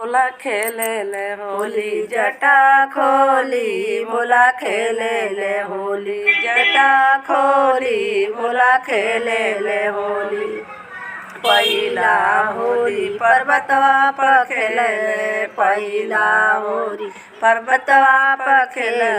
भोला खेले ले होली जटा खोली भोला खेले ले होली जटा खोली भोला खेले ले होली। पहिला होली पर्वतवा पर खेले पहिला होली पर्वतवा पर खेले।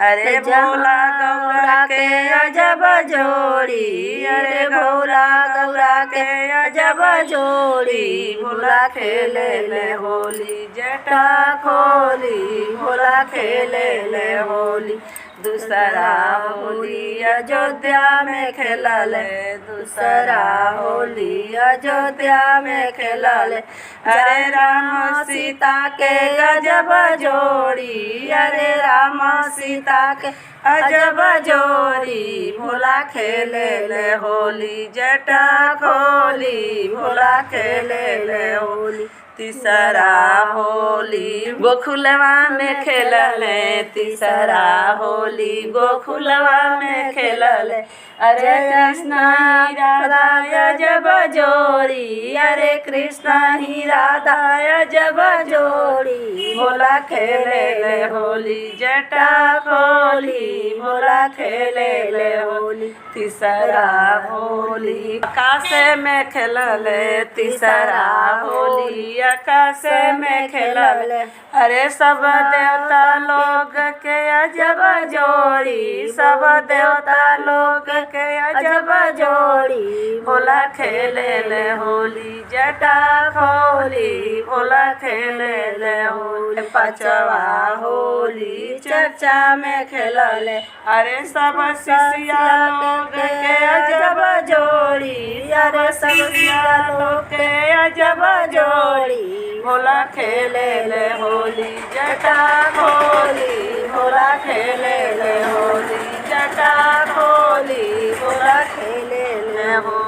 अरे भोला गौरा के अजब जोड़ी अरे भोला गौरा के अजब जोड़ी भोला खेले ले होली जटा खोली भोला खेले ले होली। दूसरा होली अयोध्या में खेलल दूसरा होली अयोध्या में खेलल। अरे राम सीता के अजब जोड़ी अरे राम सीता के अजब जोड़ी भोला खेले ले होली जटा खोली भोला खेले ले होली। तीसरा होली गोकुलवा में खेलले तीसरा होली गोकुलवा में खेलले। अरे कृष्ण ही राधा अजब जोड़ी अरे कृष्ण ही राधा अजब जोड़ी भोला खेले ले होली जटा खोली भोला खेले ले होली। तीसरा होली आकाश में खेलले तीसरा होली आकाश में खेलले। अरे सब देवता लोग के अजब जोड़ी सब देवता लोग के अजब जोड़ी भोला खेले ले होली जटा खोली भोला खेले ले होली। पांचवा होली चर्चा में खेलले। अरे सब शिष्या लोग के अजब जोड़ी अरे सब शिष्या लोग के अजब जोड़ी भोला खेले ले होली जटा खोली भोला खेले ले होली जटा खोली भोला खेले ले होली।